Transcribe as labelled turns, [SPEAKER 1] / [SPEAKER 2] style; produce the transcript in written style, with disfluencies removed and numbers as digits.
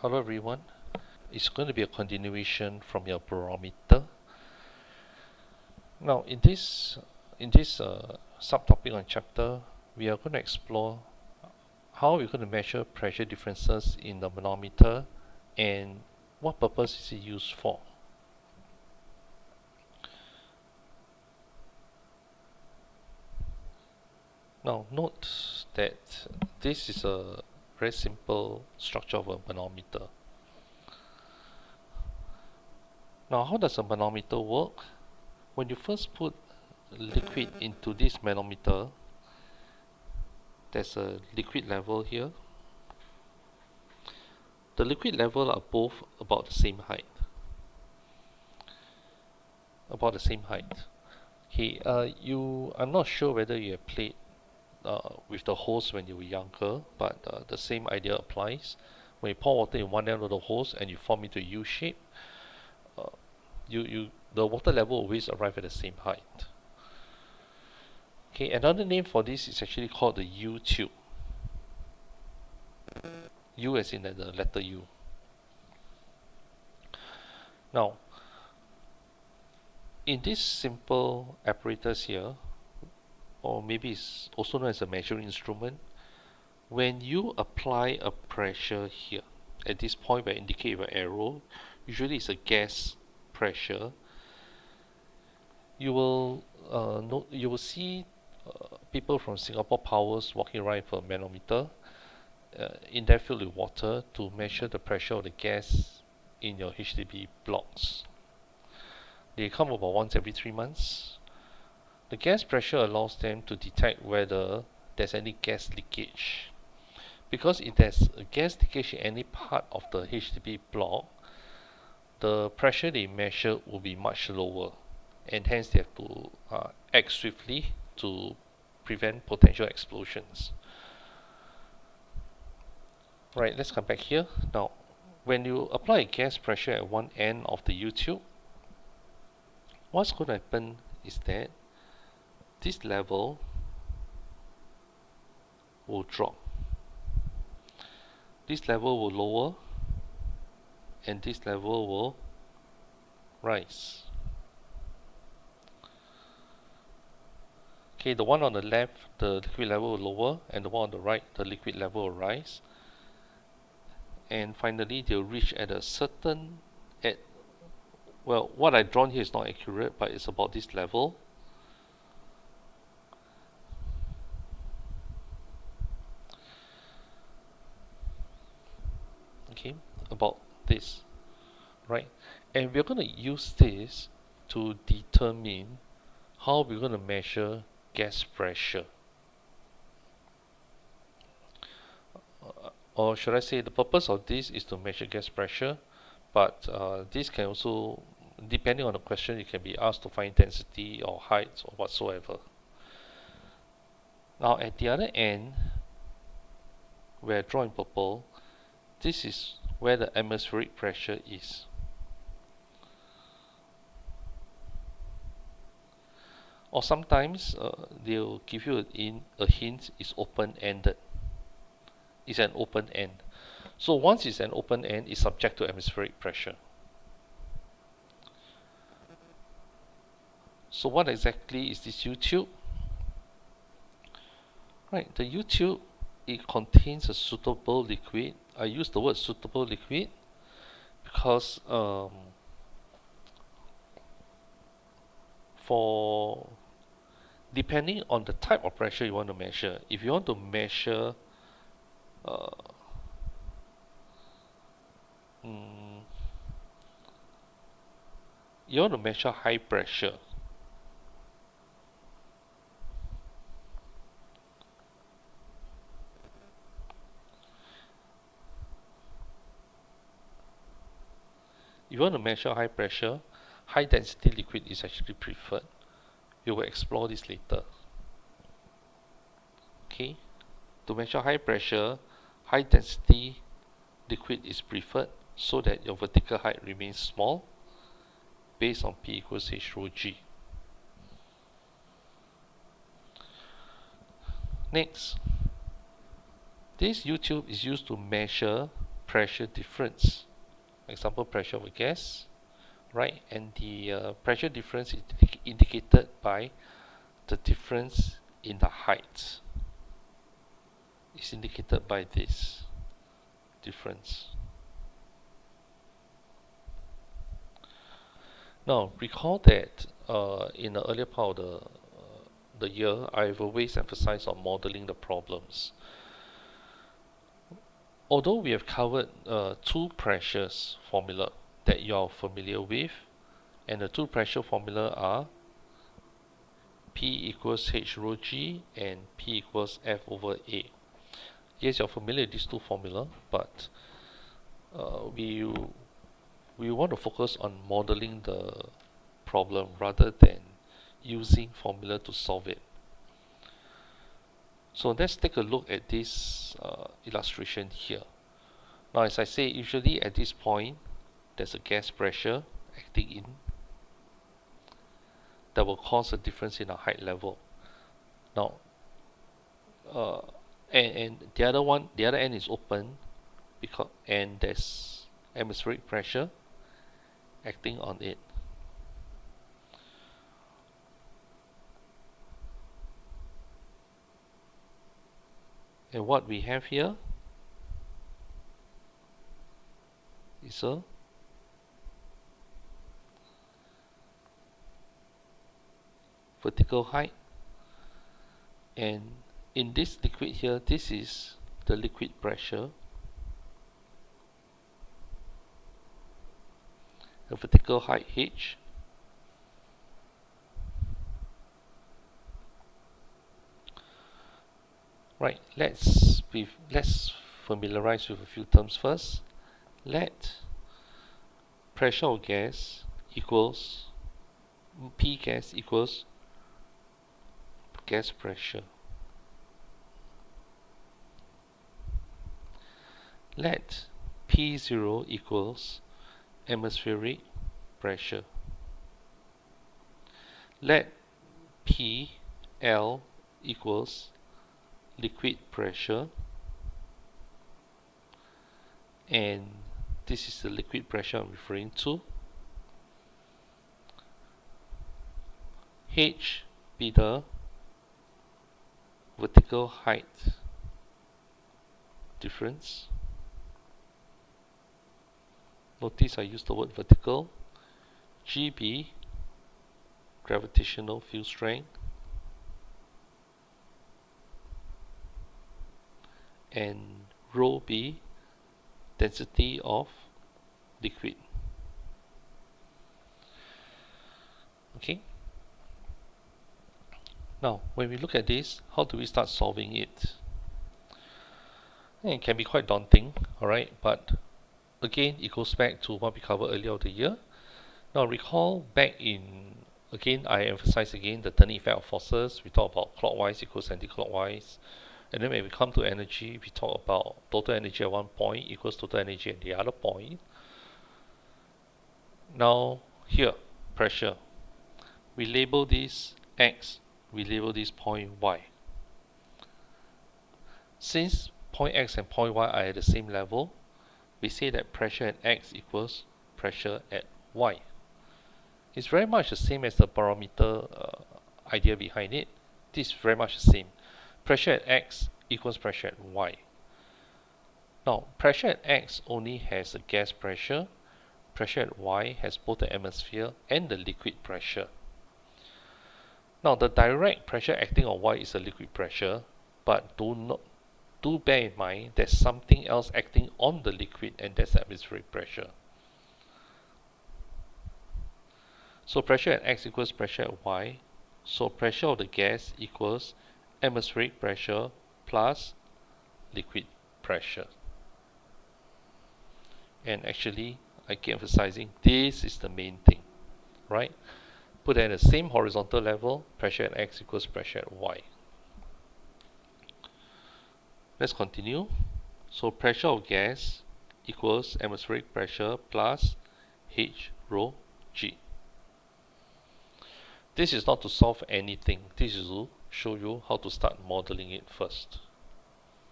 [SPEAKER 1] Hello everyone. It's going to be a continuation from your barometer. Now in this subtopic on chapter, we are going to explore how we're going to measure pressure differences in the manometer and what purpose is it used for. Now note that this is a very simple structure of a manometer. Now how does a manometer work? When you first put liquid into this manometer, there's a liquid level here. The liquid level are both about the same height. Okay, I'm not sure whether you have played with the hose when you were younger, but the same idea applies. When you pour water in one end of the hose and you form into a U shape, uh, the water level always arrive at the same height. Okay, another name for this is actually called the U tube. U as in the letter U. Now, in this simple apparatus here, or maybe it's also known as a measuring instrument, when you apply a pressure here, at this point where I indicate with an arrow, usually it's a gas pressure, you will see people from Singapore Powers walking around with a manometer in there filled with water to measure the pressure of the gas in your HDB blocks. They come about once every 3 months. The gas pressure allows them to detect whether there's any gas leakage. Because if there's a gas leakage in any part of the HDB block, the pressure they measure will be much lower, and hence they have to act swiftly to prevent potential explosions. Right, let's come back here. Now, when you apply a gas pressure at one end of the U tube, what's going to happen is that this level will drop. This level will lower, and this level will rise. Okay, the one on the left, the liquid level will lower, and the one on the right, the liquid level will rise. And finally, they'll reach at a certain, well, what I've drawn here is not accurate, but it's about this level. Okay, about this, right? And we're going to use this to determine how we're going to measure gas pressure. Or should I say the purpose of this is to measure gas pressure, but this can also, depending on the question, it can be asked to find density or height or whatsoever. Now at the other end, where I draw in purple, this is where the atmospheric pressure is. Or sometimes they'll give you a hint it's open-ended. It's an open end. So once it's an open end, it's subject to atmospheric pressure. So what exactly is this U tube? Right, the U tube, it contains a suitable liquid. I use the word suitable liquid because for depending on the type of pressure you want to measure, if you want to measure you want to measure high pressure, high density liquid is actually preferred. We will explore this later. Okay, to measure high pressure, high density liquid is preferred so that your vertical height remains small based on P equals H rho G. Next, this U tube is used to measure pressure difference. Example, pressure of a gas, right? And the pressure difference is indicated by the difference in the height. It's indicated by this difference. Now, recall that in the earlier part of the year, I've always emphasized on modeling the problems. Although we have covered two pressures formula that you are familiar with, and the two pressure formula are P equals H rho G and P equals F over A. Yes, you're familiar with these two formula, but we want to focus on modeling the problem rather than using formula to solve it. So let's take a look at this illustration here. Now, as I say, usually at this point, there's a gas pressure acting in that will cause a difference in the height level. Now, and the other end is open, and there's atmospheric pressure acting on it. And what we have here is a vertical height, and in this liquid here, this is the liquid pressure, a vertical height H, right? Let's familiarize with a few terms first. Let pressure of gas equals P gas equals gas pressure. Let P0 equals atmospheric pressure. Let PL equals liquid pressure, and this is the liquid pressure I'm referring to. H be the vertical height difference. Notice I use the word vertical. G be gravitational field strength, and rho be density of liquid. Okay. Now, when we look at this, how do we start solving it? It can be quite daunting, alright, but again, it goes back to what we covered earlier of the year. Now, recall back in, again, I emphasize again the turning effect of forces. We talk about clockwise equals anti-clockwise. And then when we come to energy, we talk about total energy at one point equals total energy at the other point. Now, here, pressure. We label this X, we label this point Y. Since point X and point Y are at the same level, we say that pressure at X equals pressure at Y. It's very much the same as the barometer idea behind it. This is very much the same. Pressure at X equals pressure at Y. Now, pressure at X only has a gas pressure. Pressure at Y has both the atmosphere and the liquid pressure. Now, the direct pressure acting on Y is a liquid pressure, but do bear in mind there's something else acting on the liquid, and that's atmospheric pressure. So pressure at X equals pressure at Y. So pressure of the gas equals atmospheric pressure plus liquid pressure. And actually, I keep emphasizing this is the main thing, right? Put it at the same horizontal level, pressure at X equals pressure at Y. Let's continue. So pressure of gas equals atmospheric pressure plus H rho G. This is not to solve anything. This is to show you how to start modeling it first.